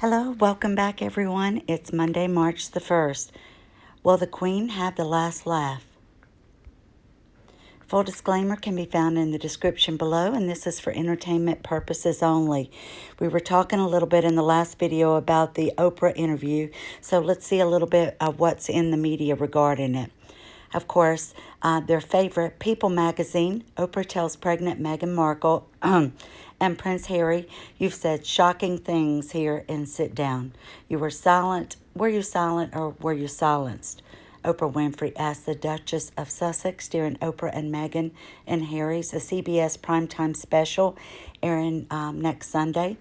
Hello, welcome back everyone. It's Monday, March the 1st. Will the Queen have the last laugh? Full disclaimer can be found in the description below, and this is for entertainment purposes only. We were talking a little bit in the last video about the Oprah interview, so let's see a little bit of what's in the media regarding it. Of course, their favorite, People magazine, Oprah tells pregnant Meghan Markle and Prince Harry, "You've said shocking things here and sit down. You were silent. Were you silent or were you silenced?" Oprah Winfrey asked the Duchess of Sussex during Oprah and Meghan and Harry's, a CBS primetime special airing next Sunday.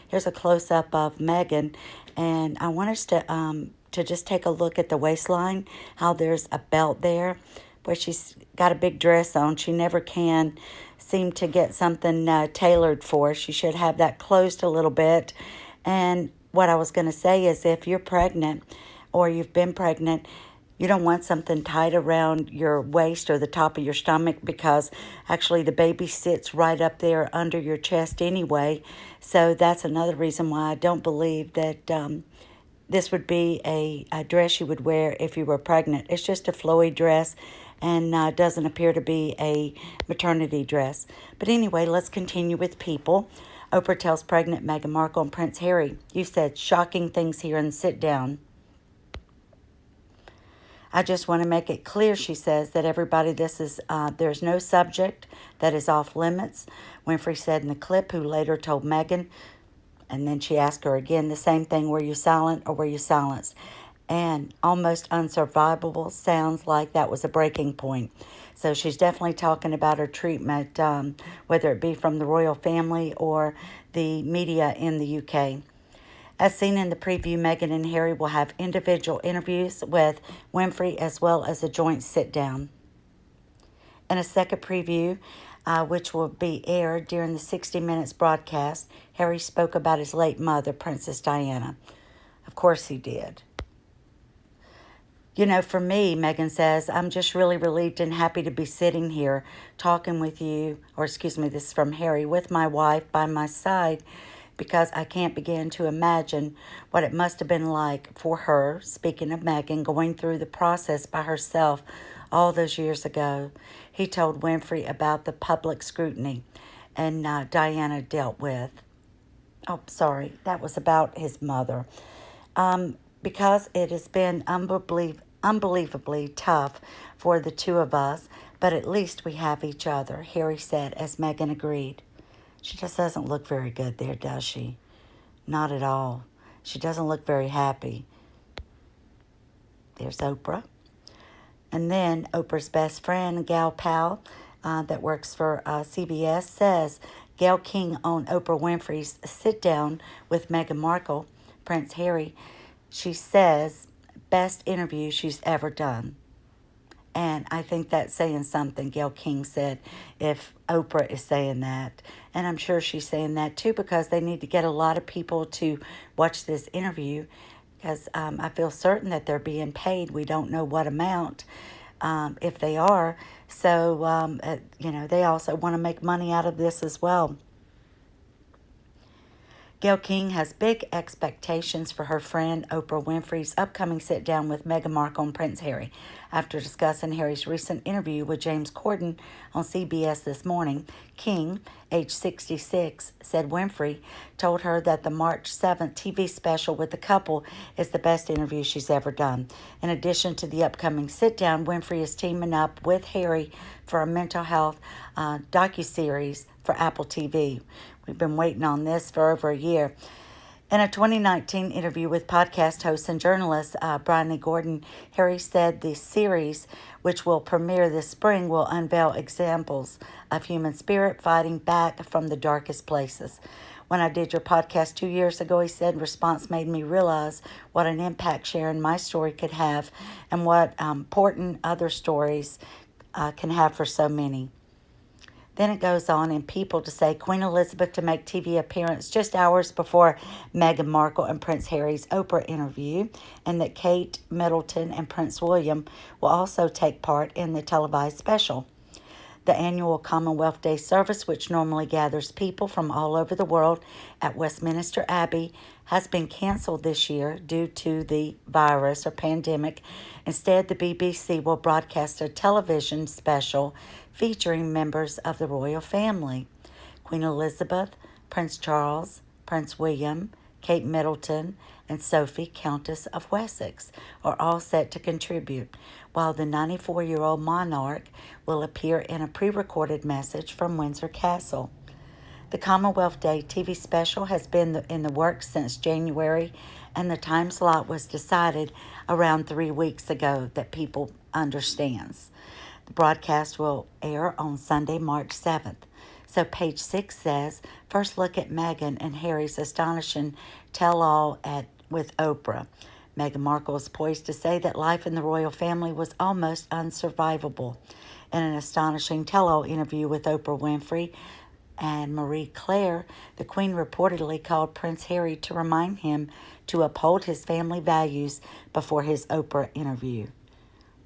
Here's a close-up of Meghan, and I want us to just take a look at the waistline, how there's a belt there where she's got a big dress on. She never can seem to get something tailored for. She should have that closed a little bit. And what I was going to say is if you're pregnant or you've been pregnant, you don't want something tight around your waist or the top of your stomach, because actually the baby sits right up there under your chest anyway. So that's another reason why I don't believe that this would be a dress you would wear if you were pregnant. It's just a flowy dress and doesn't appear to be a maternity dress. But anyway, let's continue with People. Oprah tells pregnant Meghan Markle and Prince Harry, "You said shocking things here and sit down. I just want to make it clear," she says, "that everybody, there's no subject that is off limits," Winfrey said in the clip, who later told Meghan. And then she asked her again the same thing, "Were you silent or were you silenced?" And almost unsurvivable, sounds like that was a breaking point. So she's definitely talking about her treatment, whether it be from the royal family or the media in the UK. As seen in the preview, Meghan and Harry will have individual interviews with Winfrey as well as a joint sit-down. In a second preview, which will be aired during the 60 Minutes broadcast, Harry spoke about his late mother, Princess Diana. Of course he did. "You know, for me," Meghan says, "I'm just really relieved and happy to be sitting here talking with you," or excuse me, this is from Harry, "with my wife by my side, because I can't begin to imagine what it must have been like for her," speaking of Meghan, "going through the process by herself all those years ago." He told Winfrey about the public scrutiny and Diana dealt with. Oh, sorry, that was about his mother. "Because it has been unbelievably tough for the two of us, but at least we have each other," Harry said as Meghan agreed. She just doesn't look very good there, does she? Not at all. She doesn't look very happy. There's Oprah. And then Oprah's best friend, Gal Powell, that works for CBS, says Gayle King on Oprah Winfrey's sit-down with Meghan Markle, Prince Harry, she says, best interview she's ever done. And I think that's saying something, Gayle King said, if Oprah is saying that. And I'm sure she's saying that too, because they need to get a lot of people to watch this interview, because I feel certain that they're being paid. We don't know what amount, if they are. So, they also want to make money out of this as well. Gayle King has big expectations for her friend Oprah Winfrey's upcoming sit-down with Meghan Markle and Prince Harry. After discussing Harry's recent interview with James Corden on CBS this morning, King, age 66, said Winfrey told her that the March 7th TV special with the couple is the best interview she's ever done. In addition to the upcoming sit-down, Winfrey is teaming up with Harry for a mental health docuseries for Apple TV. We've been waiting on this for over a year. In a 2019 interview with podcast host and journalist Bryony Gordon, Harry said the series, which will premiere this spring, will unveil examples of human spirit fighting back from the darkest places. "When I did your podcast 2 years ago," he said, "response made me realize what an impact sharing my story could have and what important other stories can have for so many." Then it goes on in People to say Queen Elizabeth to make TV appearance just hours before Meghan Markle and Prince Harry's Oprah interview, and that Kate Middleton and Prince William will also take part in the televised special. The annual Commonwealth Day service, which normally gathers people from all over the world at Westminster Abbey, has been canceled this year due to the virus or pandemic. Instead, the BBC will broadcast a television special featuring members of the royal family. Queen Elizabeth, Prince Charles, Prince William, Kate Middleton, and Sophie, Countess of Wessex, are all set to contribute, while the 94-year-old monarch will appear in a pre-recorded message from Windsor Castle. The Commonwealth Day TV special has been in the works since January, and the time slot was decided around 3 weeks ago that people understands. The broadcast will air on Sunday, March 7th. So page 6 says, first look at Meghan and Harry's astonishing tell-all with Oprah. Meghan Markle is poised to say that life in the royal family was almost unsurvivable. In an astonishing tell-all interview with Oprah Winfrey and Marie Claire, the Queen reportedly called Prince Harry to remind him to uphold his family values before his Oprah interview.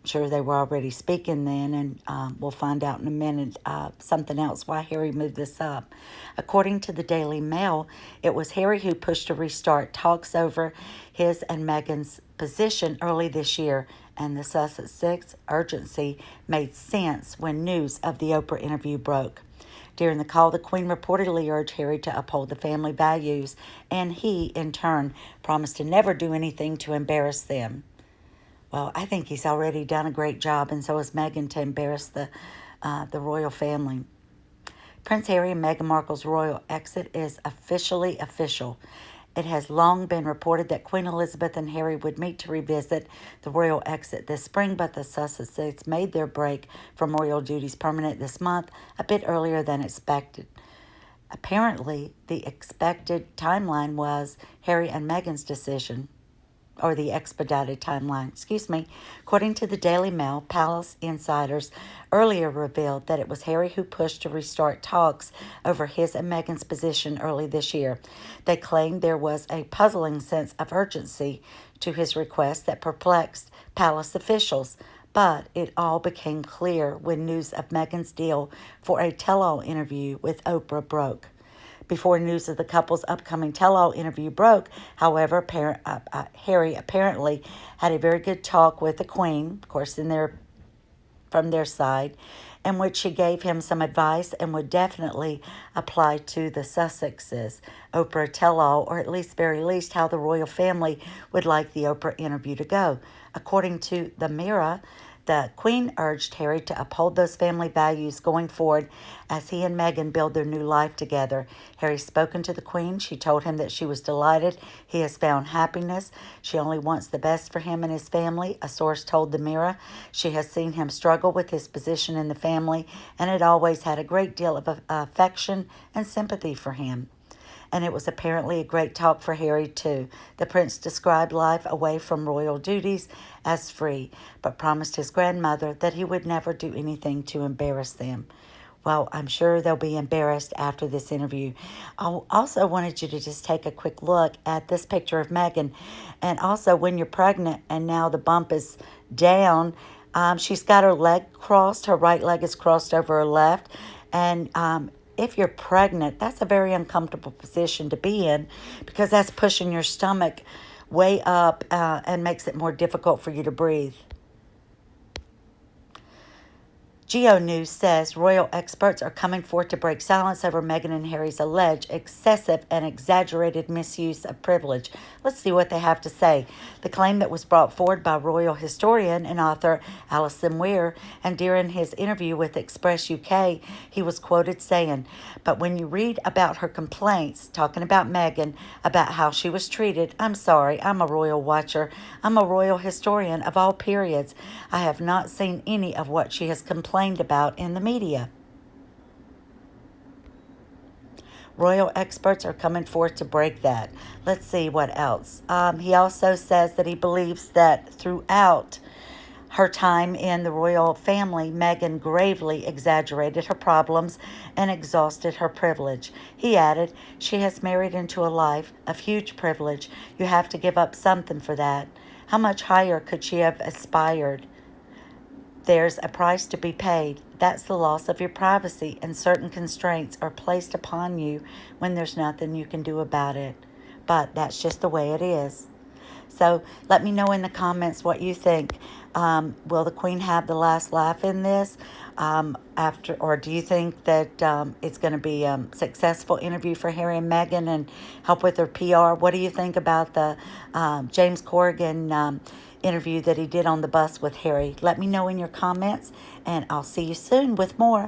I'm sure they were already speaking then, and we'll find out in a minute something else why Harry moved this up. According to the Daily Mail, it was Harry who pushed to restart talks over his and Meghan's position early this year, and the Sussex urgency made sense when news of the Oprah interview broke. During the call, the Queen reportedly urged Harry to uphold the family values, and he, in turn, promised to never do anything to embarrass them. Well, I think he's already done a great job, and so has Meghan, to embarrass the royal family. Prince Harry and Meghan Markle's royal exit is officially official. It has long been reported that Queen Elizabeth and Harry would meet to revisit the royal exit this spring, but the Sussexes made their break from royal duties permanent this month, a bit earlier than expected. Apparently, the expected timeline was Harry and Meghan's decision, or the expedited timeline, According to the Daily Mail, palace insiders earlier revealed that it was Harry who pushed to restart talks over his and Meghan's position early this year. They claimed there was a puzzling sense of urgency to his request that perplexed palace officials, but it all became clear when news of Meghan's deal for a tell-all interview with Oprah broke. Before news of the couple's upcoming tell-all interview broke, however, Harry apparently had a very good talk with the Queen, of course, from their side, in which she gave him some advice and would definitely apply to the Sussexes. Oprah tell-all, or at least very least how the royal family would like the Oprah interview to go. According to the Mirror, the Queen urged Harry to uphold those family values going forward as he and Meghan build their new life together. Harry's spoken to the Queen. She told him that she was delighted he has found happiness. She only wants the best for him and his family, a source told the Mirror. She has seen him struggle with his position in the family and had always had a great deal of affection and sympathy for him. And it was apparently a great talk for Harry, too. The prince described life away from royal duties as free, but promised his grandmother that he would never do anything to embarrass them. Well, I'm sure they'll be embarrassed after this interview. I also wanted you to just take a quick look at this picture of Meghan. And also, when you're pregnant and now the bump is down, she's got her leg crossed. Her right leg is crossed over her left. And if you're pregnant, that's a very uncomfortable position to be in because that's pushing your stomach way up and makes it more difficult for you to breathe. Geo News says royal experts are coming forth to break silence over Meghan and Harry's alleged excessive and exaggerated misuse of privilege. Let's see what they have to say. The claim that was brought forward by royal historian and author Alison Weir, and during his interview with Express UK, he was quoted saying, "But when you read about her complaints, talking about Meghan, about how she was treated, I'm sorry, I'm a royal watcher. I'm a royal historian of all periods. I have not seen any of what she has complained about in the media." Royal experts are coming forth to break that. Let's see what else. He also says that he believes that throughout her time in the royal family, Meghan gravely exaggerated her problems and exhausted her privilege. He added, "She has married into a life of huge privilege. You have to give up something for that. How much higher could she have aspired? There's a price to be paid. That's the loss of your privacy, and certain constraints are placed upon you when there's nothing you can do about it." but that's just the way it is. So let me know in the comments what you think. Will the Queen have the last laugh in this? Or do you think that it's going to be a successful interview for Harry and Meghan and help with their PR? What do you think about the James Corrigan interview that he did on the bus with Harry? Let me know in your comments, and I'll see you soon with more.